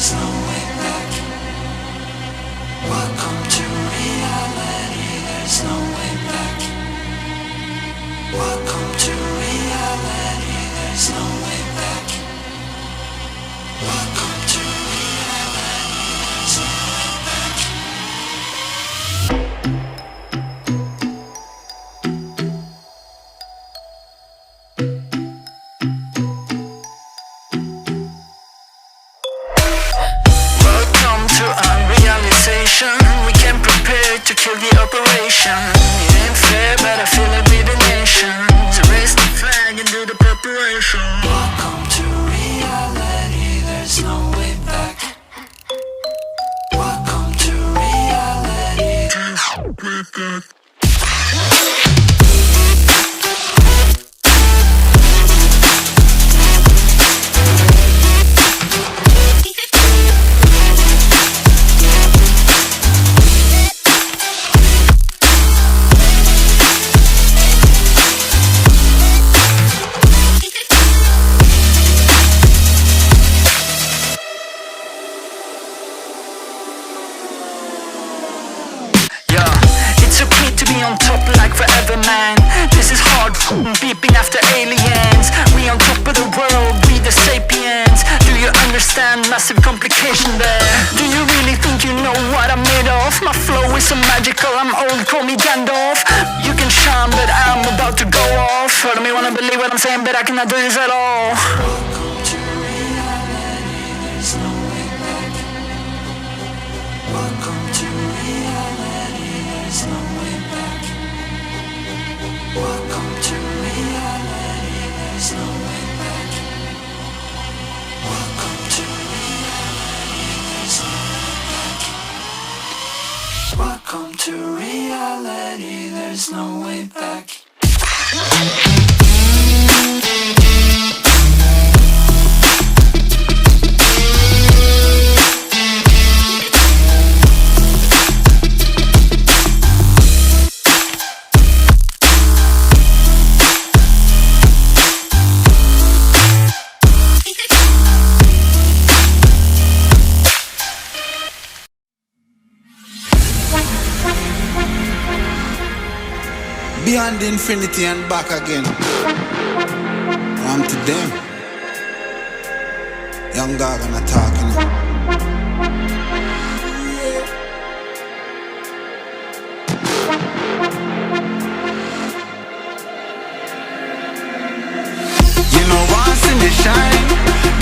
there's no way back. Welcome to reality, there's no way back. Welcome to reality, there's no way back. Welcome to reality, there's no way back. Welcome to unrealization. We came prepared to kill the operation. It ain't fair, but I feel it with the nation. To raise the flag and do the preparation. Welcome to reality, there's no way back. Welcome to reality, there's no way back. On top like forever, man. This is hard beeping after aliens. We on top of the world, we the sapiens. Do you understand massive complication there? Do you really think you know what I'm made of? My flow is so magical, I'm old, call me Gandalf. You can shine, but I'm about to go off. I don't wanna believe what I'm saying, but I cannot do this at all. Welcome to reality, there's no way back. Welcome to reality, there's no way back. Welcome to reality, there's no way back. Welcome to reality, there's no way back. Welcome to reality, there's no way back. Beyond infinity and back again. I'm to them. Young dog and I talking. You know once in the shine,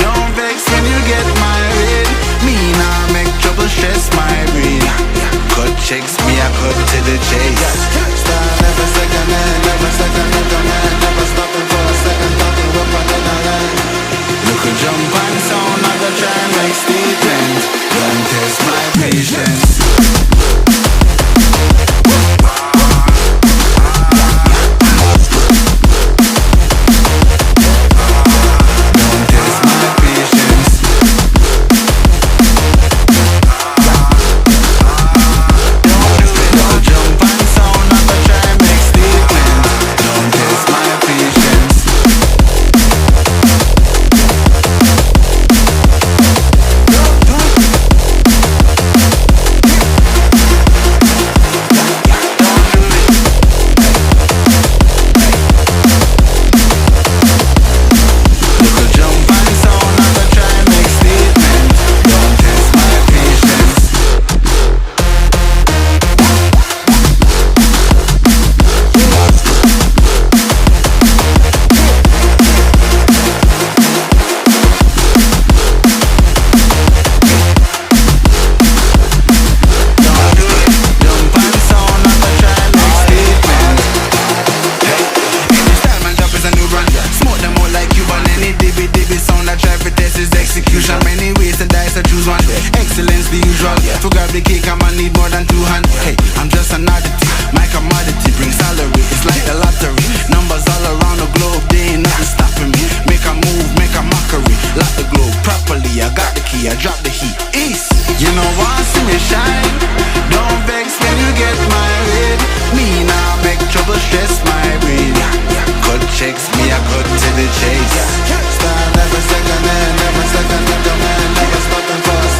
don't vex when you get married. Me nah make trouble stress my brain. Cut checks, me I cut to the chase. Start every second and every second of the man. Never stopping for a second, talking up another line. Look a jump and sound, I go try and make statement. Don't test my patience. Excellence the usual. To grab the cake, I'ma need more than two hands. Hey, I'm just an oddity. My commodity brings salary. It's like the lottery. Numbers all around the globe, they ain't nothing stopping me. Make a move, make a mockery. Lock the globe properly. I got the key, I drop the heat. East. You know want see me shine. Don't vex when you get married. Me nah make trouble stress my brain. Cut checks, me I cut to the chase. Start every second and every second of the man. Never stopping for a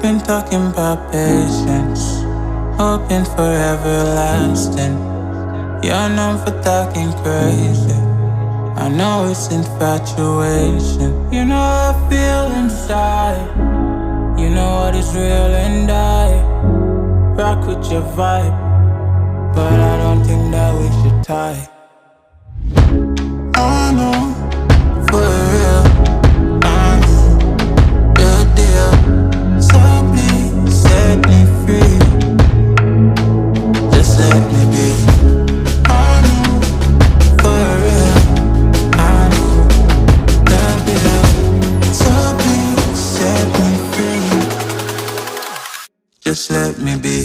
been talking about patience, hoping for everlasting. You're known for talking crazy. I know it's infatuation. You know how I feel inside. You know what is real and I rock with your vibe, but I don't think that we should tie. I know, for real, I know, real deal. So please set me free. Just let me be. I know, for real, I know, real deal. So please set me free. Just let me be.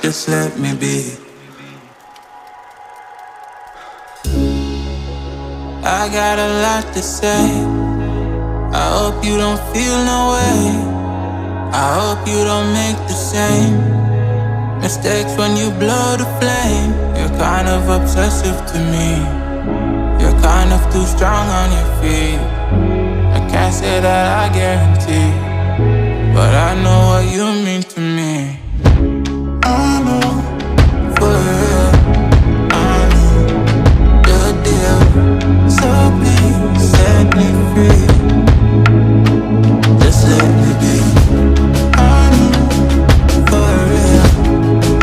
Just let me be. I got a lot to say. I hope you don't feel no way. I hope you don't make the same mistakes when you blow the flame. You're kind of obsessive to me. You're kind of too strong on your feet. I can't say that I guarantee, but I know what you mean to me. I know, for real, I know, your deal. So please set me free. Just let me be. I know, for real,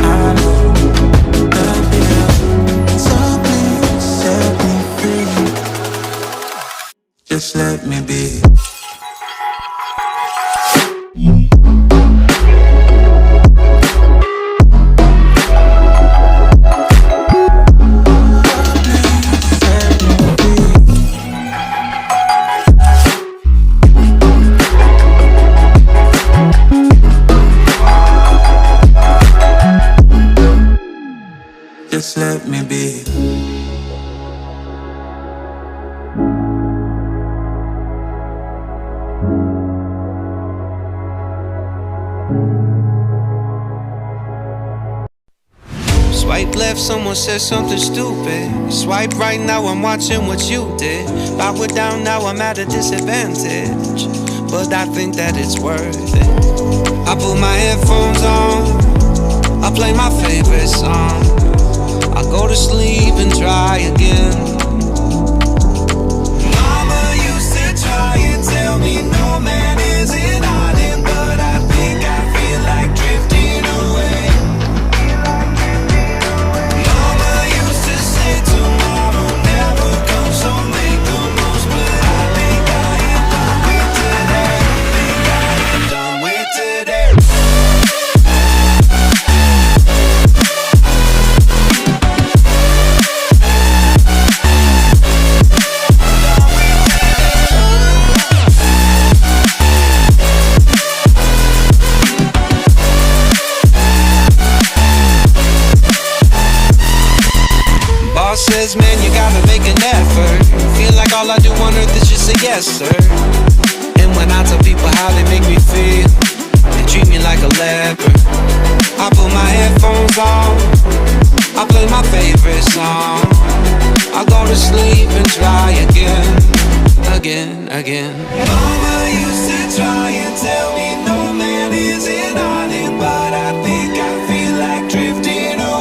I know, your deal. So please set me free. Just let me be. Just let me be. Swipe left, someone said something stupid. Swipe right, now I'm watching what you did. Backward down, now I'm at a disadvantage, but I think that it's worth it. I put my headphones on, I play my favorite song. I go to sleep and try again. Mama used to try and tell me no man is an island, but I think I feel like drifting away. Mama used to say tomorrow never comes, so make the most, but I think I am done with today. Think I am done with today. Boss says, man, you gotta make an effort. Feel like all I do on earth is just say yes, sir. And when I tell people how they make me feel, they treat me like a leper. I put my headphones on, I play my favorite song. I go to sleep and try again, again, again. Mama used to try and tell me no man is an island, but I think I feel like drifting away.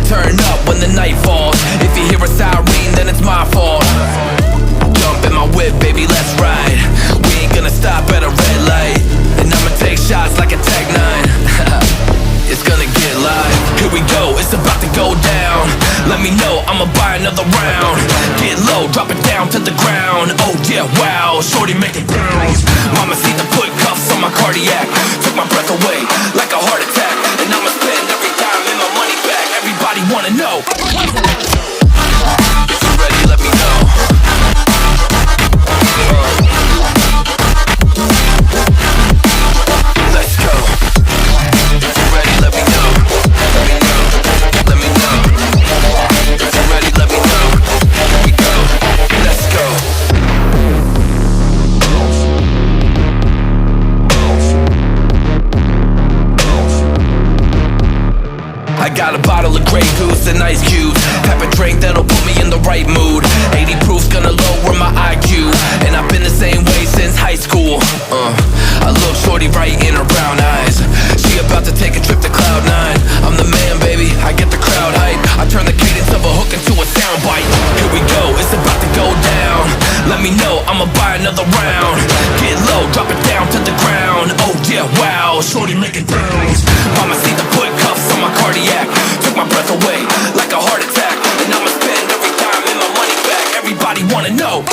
turn up when the night falls. If you hear a siren, then it's my fault. Jump in my whip, baby, let's ride. We ain't gonna stop at a red light. And I'ma take shots like a Tag 9. It's gonna get live. Here we go, it's about to go down. Let me know, I'ma buy another round. Get low, drop it down to the ground. Oh yeah, wow, shorty make it bounce. Mama see the put cuffs on my cardiac. Took my breath away like a heart attack. And I'ma spend every dime and my money back. Everybody wanna know. If you're ready, let me know. Let's go. If you're ready, let me know. Let me know. Let me know. If you're ready, let me know. Here we go. Let's go. I got a bottle of Grey Goose and ice cubes. Type of drink that'll put me in the right mood. 80 proof's gonna lower my IQ. And I've been the same way since high school. I look shorty right in her brown eyes. She about to take a trip to Cloud 9. I'm the man, baby, I get the crowd hype. I turn the cadence of a hook into a soundbite. Here we go, it's about to go down. Let me know, I'ma buy another round. Get low, drop it down to the ground. Oh yeah, wow, shorty make it bounce. Mama see the put cuffs on my cardiac. Took my breath away like a heart attack. And I'ma spend every dime and my money back. Everybody wanna know.